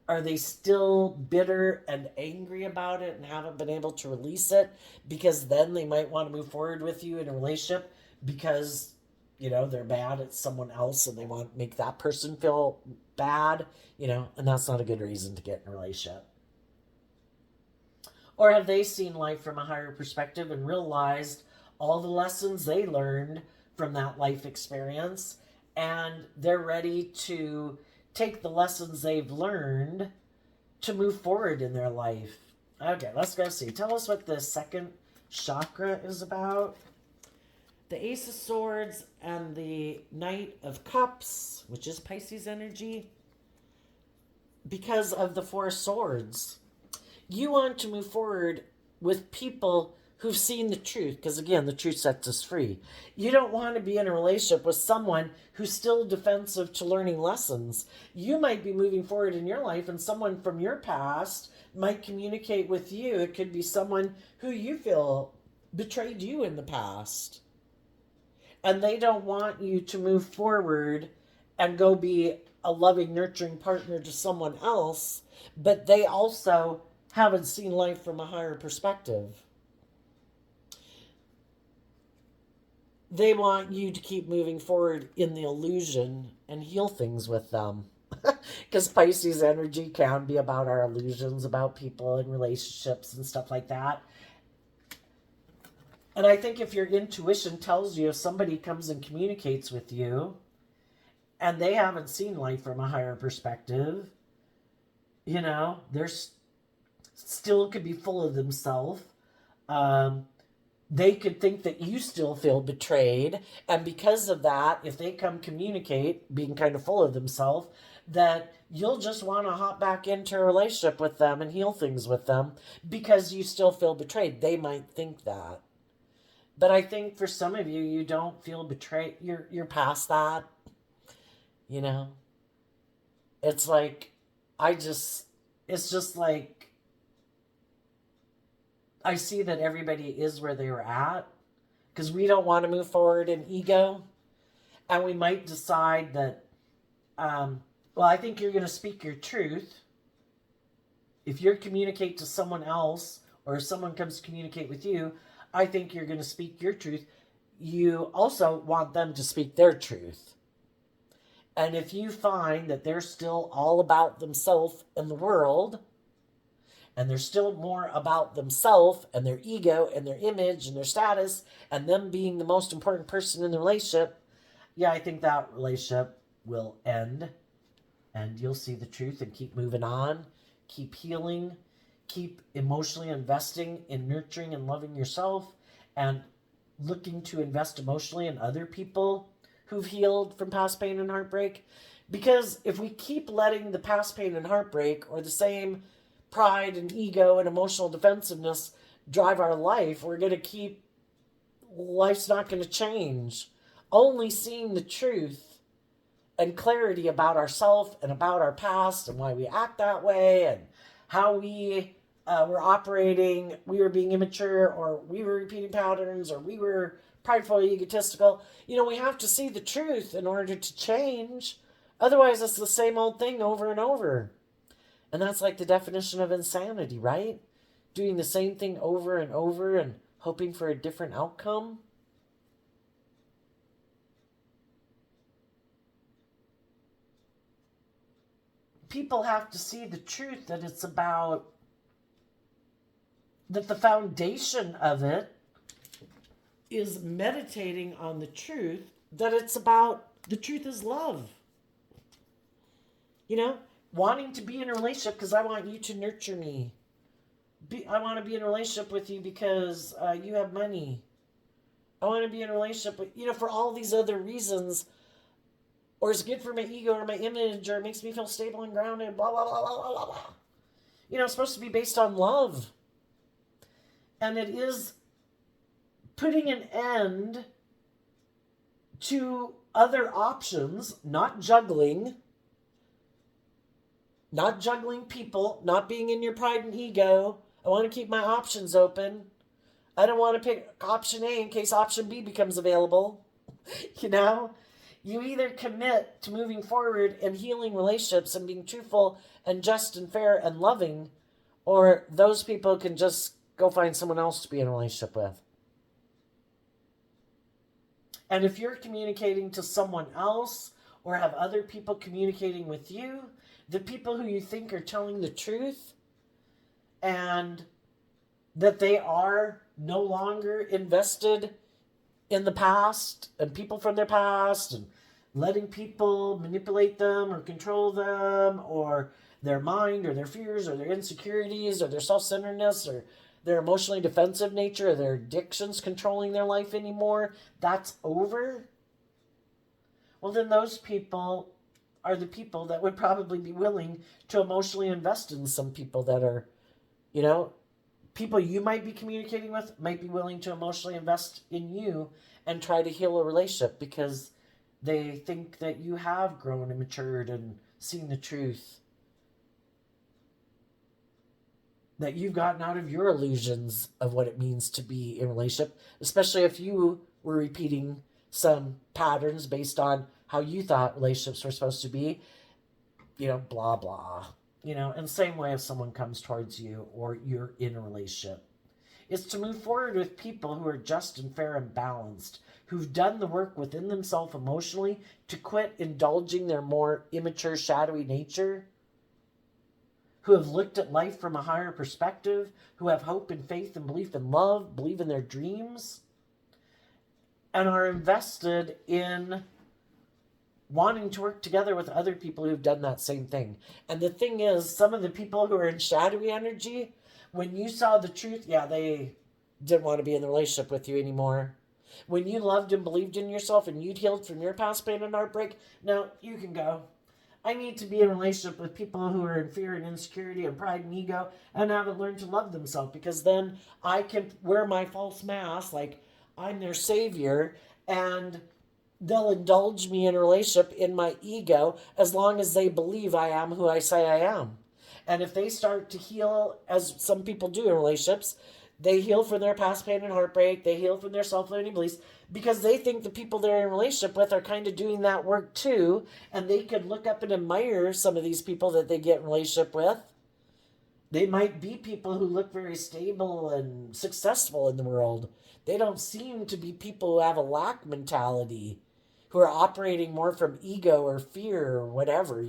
Are they still bitter and angry about it and haven't been able to release it? Because then they might want to move forward with you in a relationship because, you know, they're mad at someone else and they want to make that person feel bad, you know, and that's not a good reason to get in a relationship. Or have they seen life from a higher perspective and realized all the lessons they learned from that life experience, and they're ready to take the lessons they've learned to move forward in their life. Okay, let's go see. Tell us what the second chakra is about. The Ace of Swords and the Knight of Cups, which is Pisces energy, because of the Four Swords. You want to move forward with people who've seen the truth, because again, the truth sets us free. You don't want to be in a relationship with someone who's still defensive to learning lessons. You might be moving forward in your life, and someone from your past might communicate with you. It could be someone who you feel betrayed you in the past. And they don't want you to move forward and go be a loving, nurturing partner to someone else, but they also haven't seen life from a higher perspective. They want you to keep moving forward in the illusion and heal things with them. Because Pisces energy can be about our illusions, about people and relationships and stuff like that. And I think if your intuition tells you, if somebody comes and communicates with you and they haven't seen life from a higher perspective, you know, they're still could be full of themselves. They could think that you still feel betrayed. And because of that, if they come communicate, being kind of full of themselves, that you'll just want to hop back into a relationship with them and heal things with them because you still feel betrayed. They might think that. But I think for some of you, you don't feel betrayed. You're past that. You know? It's like, it's just like, I see that everybody is where they were at because we don't want to move forward in ego. And we might decide that, well, I think you're going to speak your truth. If you communicate to someone else or if someone comes to communicate with you, I think you're going to speak your truth. You also want them to speak their truth. And if you find that they're still all about themselves and the world, and they're still more about themselves and their ego and their image and their status and them being the most important person in the relationship, yeah, I think that relationship will end. And you'll see the truth and keep moving on, keep healing, keep emotionally investing in nurturing and loving yourself and looking to invest emotionally in other people who've healed from past pain and heartbreak. Because if we keep letting the past pain and heartbreak or the same pride and ego and emotional defensiveness drive our life, we're going to keep, life's not going to change. Only seeing the truth and clarity about ourselves and about our past and why we act that way and how we were operating, we were being immature or we were repeating patterns or we were prideful, egotistical. You know, we have to see the truth in order to change. Otherwise, it's the same old thing over and over. And that's like the definition of insanity, right? Doing the same thing over and over and hoping for a different outcome. People have to see the truth that it's about, that the foundation of it is meditating on the truth, that it's about, the truth is love. You know, wanting to be in a relationship because I want you to nurture me. I want to be in a relationship with you because you have money. I want to be in a relationship with, you know, for all these other reasons. Or it's good for my ego or my image or it makes me feel stable and grounded, blah, blah, blah, blah, blah, blah. You know, it's supposed to be based on love. And it is putting an end to other options, not juggling people, not being in your pride and ego. I want to keep my options open. I don't want to pick option A in case option B becomes available. You know, you either commit to moving forward and healing relationships and being truthful and just and fair and loving, or those people can just go find someone else to be in a relationship with. And if you're communicating to someone else or have other people communicating with you, the people who you think are telling the truth and that they are no longer invested in the past and people from their past and letting people manipulate them or control them, or their mind or their fears or their insecurities or their self-centeredness or their emotionally defensive nature or their addictions controlling their life anymore, that's over, well, then those people are the people that would probably be willing to emotionally invest in some people that are, you know, people you might be communicating with might be willing to emotionally invest in you and try to heal a relationship because they think that you have grown and matured and seen the truth, that you've gotten out of your illusions of what it means to be in a relationship, especially if you were repeating some patterns based on how you thought relationships were supposed to be, blah, blah. In the same way if someone comes towards you or you're in a relationship. It's to move forward with people who are just and fair and balanced, who've done the work within themselves emotionally to quit indulging their more immature, shadowy nature, who have looked at life from a higher perspective, who have hope and faith and belief in love, believe in their dreams, and are invested in wanting to work together with other people who've done that same thing. And the thing is, some of the people who are in shadowy energy, when you saw the truth, they didn't want to be in the relationship with you anymore. When you loved and believed in yourself and you'd healed from your past pain and heartbreak, no, you can go. I need to be in a relationship with people who are in fear and insecurity and pride and ego and haven't learned to love themselves, because then I can wear my false mask like I'm their savior, and they'll indulge me in a relationship in my ego as long as they believe I am who I say I am. And if they start to heal, as some people do in relationships, they heal from their past pain and heartbreak, they heal from their self-limiting beliefs, because they think the people they're in a relationship with are kind of doing that work too, and they could look up and admire some of these people that they get in a relationship with. They might be people who look very stable and successful in the world. They don't seem to be people who have a lack mentality, who are operating more from ego or fear or whatever.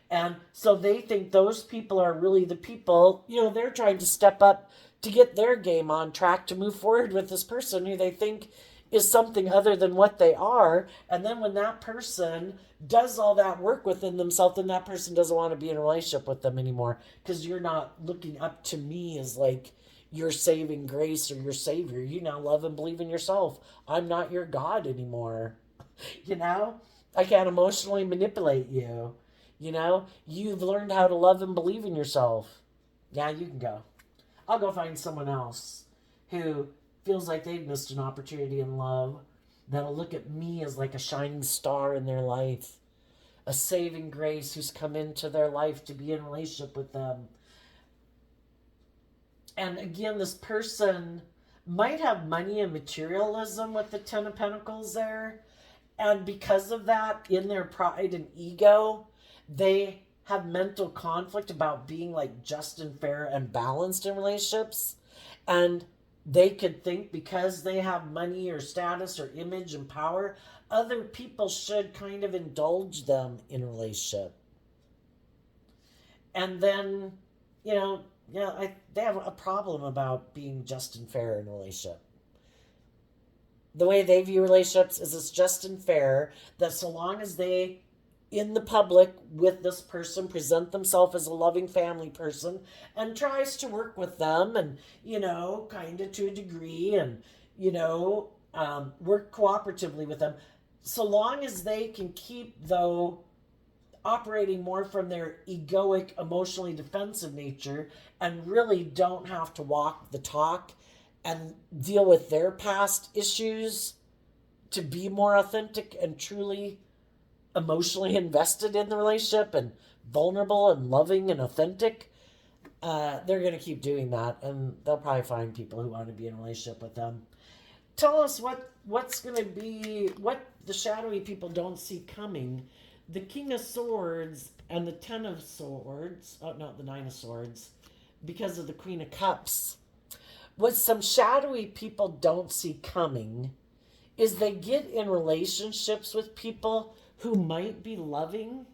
And so they think those people are really the people, they're trying to step up to get their game on track to move forward with this person who they think is something other than what they are. And then when that person does all that work within themselves, then that person doesn't want to be in a relationship with them anymore, because you're not looking up to me as like your saving grace or your savior. You now love and believe in yourself. I'm not your God anymore. I can't emotionally manipulate you. You've learned how to love and believe in yourself. Yeah, you can go. I'll go find someone else who feels like they've missed an opportunity in love, that'll look at me as like a shining star in their life, a saving grace who's come into their life to be in a relationship with them. And again, this person might have money and materialism with the Ten of Pentacles there. And because of that, in their pride and ego, they have mental conflict about being like just and fair and balanced in relationships. And they could think because they have money or status or image and power, other people should kind of indulge them in a relationship. And then, they have a problem about being just and fair in a relationship. The way they view relationships is it's just and fair that so long as they, in the public with this person, present themselves as a loving family person and tries to work with them and, kind of to a degree and, work cooperatively with them, so long as they can keep, though, operating more from their egoic, emotionally defensive nature and really don't have to walk the talk and deal with their past issues to be more authentic and truly emotionally invested in the relationship and vulnerable and loving and authentic, they're going to keep doing that, and they'll probably find people who want to be in a relationship with them. Tell us what's going to be, what the shadowy people don't see coming. The King of Swords and the Ten of Swords, not the Nine of Swords, because of the Queen of Cups. What some shadowy people don't see coming is they get in relationships with people who might be loving,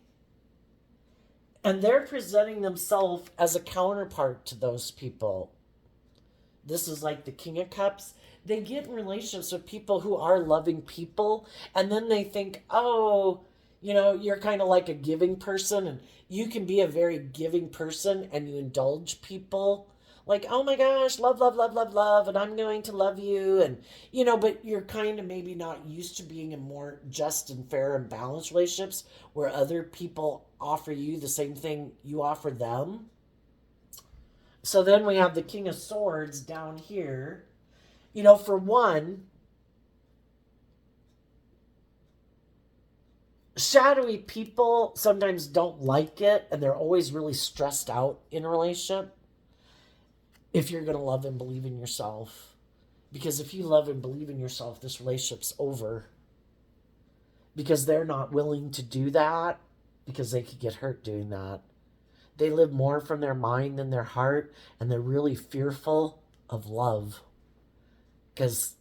and they're presenting themselves as a counterpart to those people. This is like the King of Cups. they get in relationships with people who are loving people, and then they think, oh, you're kind of like a giving person, and you can be a very giving person and you indulge people. Like, oh my gosh, love, love, love, love, love, and I'm going to love you. And, but you're kind of maybe not used to being in more just and fair and balanced relationships where other people offer you the same thing you offer them. So then we have the King of Swords down here. For one, shadowy people sometimes don't like it and they're always really stressed out in a relationship if you're going to love and believe in yourself. Because if you love and believe in yourself, this relationship's over. Because they're not willing to do that because they could get hurt doing that. They live more from their mind than their heart, and they're really fearful of love. Because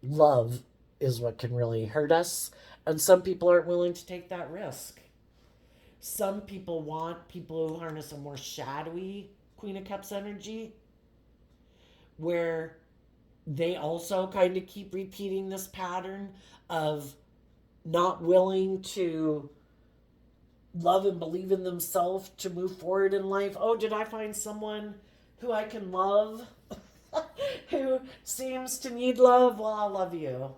love is what can really hurt us, and some people aren't willing to take that risk. Some people want people who harness a more shadowy Queen of Cups energy, where they also kind of keep repeating this pattern of not willing to love and believe in themselves to move forward in life. Oh, did I find someone who I can love? Who seems to need love? Well, I'll love you.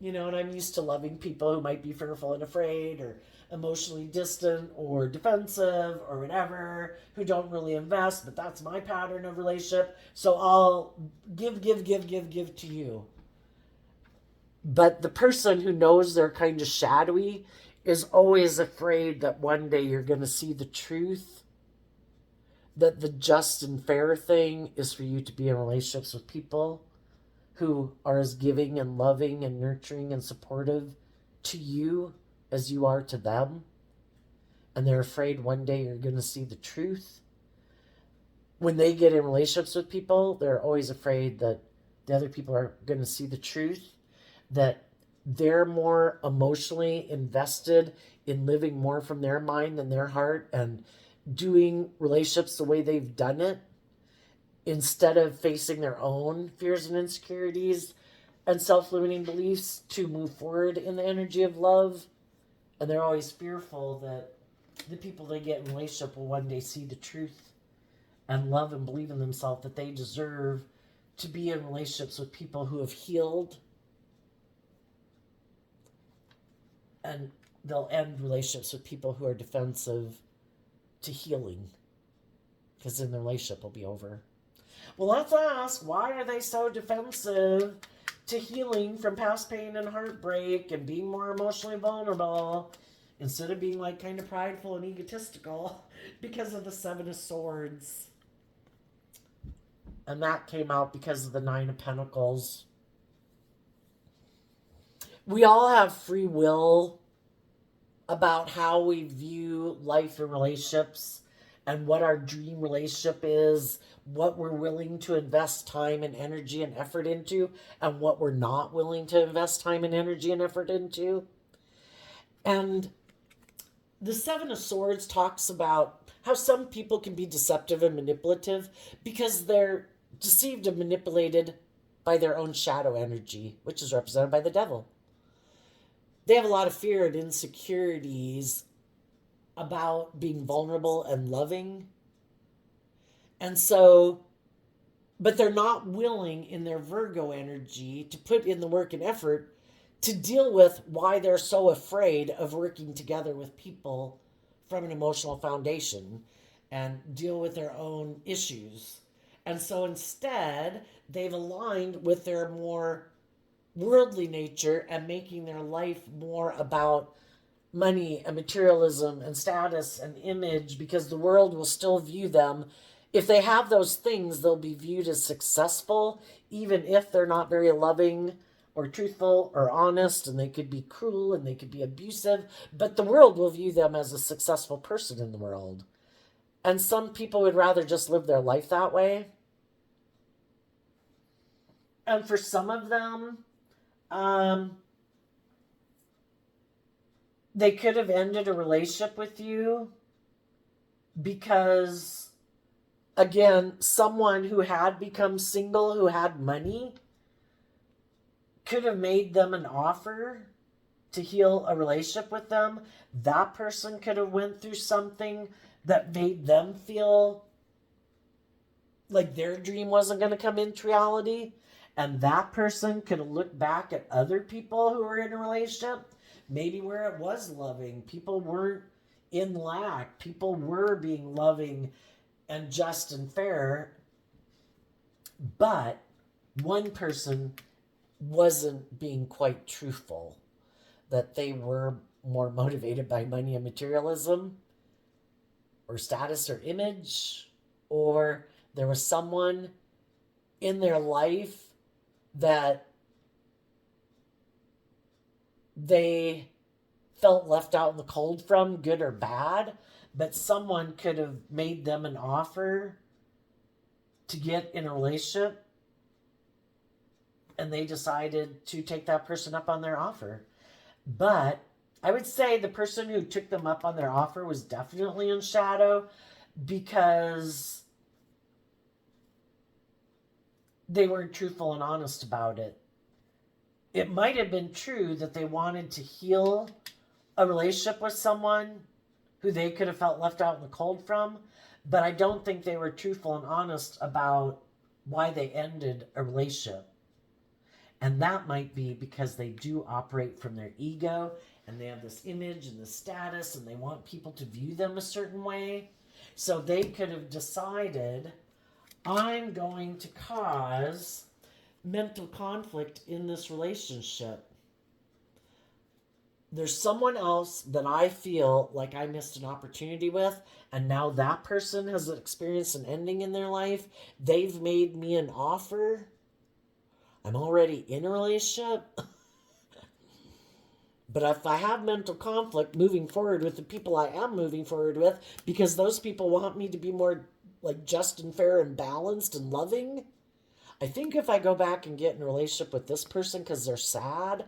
And I'm used to loving people who might be fearful and afraid or emotionally distant or defensive or whatever, who don't really invest, but that's my pattern of relationship. So I'll give to you. But the person who knows they're kind of shadowy is always afraid that one day you're going to see the truth, that the just and fair thing is for you to be in relationships with people who are as giving and loving and nurturing and supportive to you as you are to them. And they're afraid one day you're going to see the truth. When they get in relationships with people, they're always afraid that the other people are going to see the truth, that they're more emotionally invested in living more from their mind than their heart and doing relationships the way they've done it instead of facing their own fears and insecurities and self-limiting beliefs to move forward in the energy of love. And they're always fearful that the people they get in a relationship will one day see the truth and love and believe in themselves, that they deserve to be in relationships with people who have healed. And they'll end relationships with people who are defensive to healing, because then the relationship will be over. Well, let's ask, why are they so defensive to healing from past pain and heartbreak and being more emotionally vulnerable instead of being like kind of prideful and egotistical? Because of the Seven of Swords. And that came out because of the Nine of Pentacles. We all have free will about how we view life and relationships and what our dream relationship is, what we're willing to invest time and energy and effort into, and what we're not willing to invest time and energy and effort into. And the Seven of Swords talks about how some people can be deceptive and manipulative because they're deceived and manipulated by their own shadow energy, which is represented by the devil. They have a lot of fear and insecurities about being vulnerable and loving. And so, but they're not willing in their Virgo energy to put in the work and effort to deal with why they're so afraid of working together with people from an emotional foundation and deal with their own issues. And so instead, they've aligned with their more worldly nature and making their life more about money and materialism and status and image, because the world will still view them. If they have those things, they'll be viewed as successful, even if they're not very loving or truthful or honest, and they could be cruel and they could be abusive, but the world will view them as a successful person in the world. And some people would rather just live their life that way. And for some of them, they could have ended a relationship with you because, again, someone who had become single, who had money, could have made them an offer to heal a relationship with them. That person could have went through something that made them feel like their dream wasn't going to come into reality. And that person could have looked back at other people who were in a relationship, maybe where it was loving. People weren't in lack. People were being loving and just and fair. But one person wasn't being quite truthful, that they were more motivated by money and materialism or status or image, or there was someone in their life that they felt left out in the cold from, good or bad, but someone could have made them an offer to get in a relationship, and they decided to take that person up on their offer. But I would say the person who took them up on their offer was definitely in shadow, because they weren't truthful and honest about it. It might have been true that they wanted to heal a relationship with someone who they could have felt left out in the cold from, but I don't think they were truthful and honest about why they ended a relationship. And that might be because they do operate from their ego, and they have this image and this status, and they want people to view them a certain way. So they could have decided, I'm going to cause mental conflict in this relationship. There's someone else that I feel like I missed an opportunity with, and now that person has experienced an ending in their life. They've made me an offer. I'm already in a relationship. But if I have mental conflict moving forward with the people I am moving forward with, because those people want me to be more like just and fair and balanced and loving, I think if I go back and get in a relationship with this person because they're sad,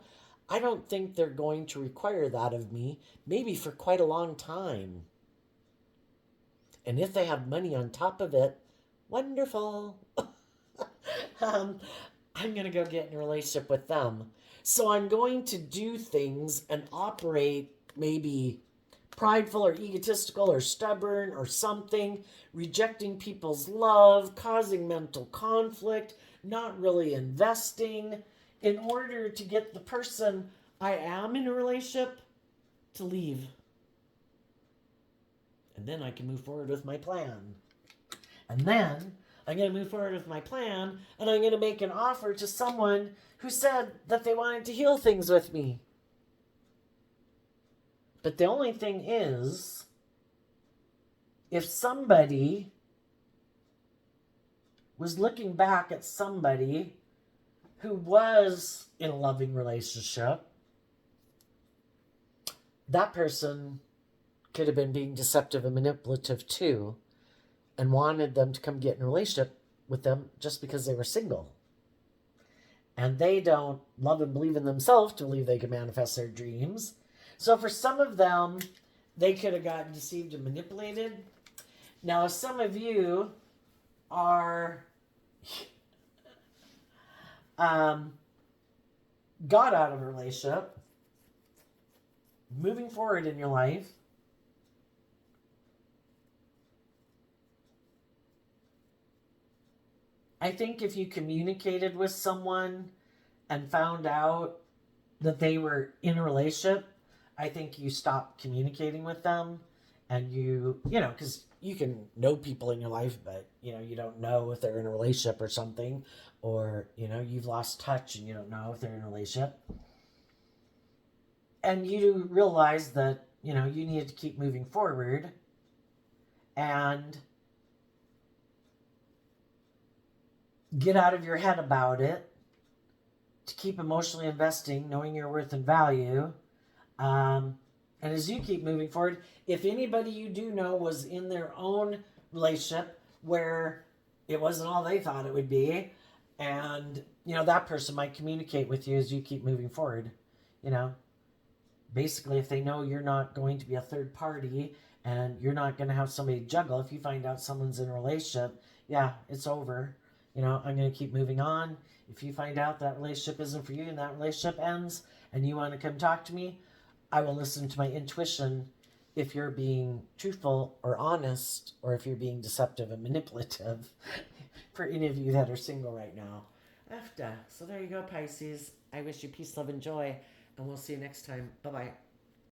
I don't think they're going to require that of me, maybe for quite a long time. And if they have money on top of it, wonderful. I'm going to go get in a relationship with them. So I'm going to do things and operate maybe prideful or egotistical or stubborn or something, rejecting people's love, causing mental conflict, not really investing, in order to get the person I am in a relationship to leave. And then I can move forward with my plan. And then I'm going to move forward with my plan, and I'm going to make an offer to someone who said that they wanted to heal things with me. But the only thing is, if somebody was looking back at somebody who was in a loving relationship, that person could have been being deceptive and manipulative too, and wanted them to come get in a relationship with them just because they were single. And they don't love and believe in themselves to believe they can manifest their dreams. So for some of them, they could have gotten deceived and manipulated. Now, if some of you are got out of a relationship, moving forward in your life, I think if you communicated with someone and found out that they were in a relationship, I think you stop communicating with them, and because you can know people in your life, but, you don't know if they're in a relationship or something, or, you've lost touch and you don't know if they're in a relationship. And you realize that, you needed to keep moving forward, and get out of your head about it, to keep emotionally investing, knowing your worth and value. And as you keep moving forward, if anybody you do know was in their own relationship where it wasn't all they thought it would be, and, that person might communicate with you as you keep moving forward. Basically, if they know you're not going to be a third party and you're not going to have somebody juggle, if you find out someone's in a relationship, yeah, it's over. I'm going to keep moving on. If you find out that relationship isn't for you and that relationship ends and you want to come talk to me, I will listen to my intuition if you're being truthful or honest, or if you're being deceptive and manipulative. For any of you that are single right now. After. So there you go, Pisces. I wish you peace, love, and joy, and we'll see you next time. Bye bye.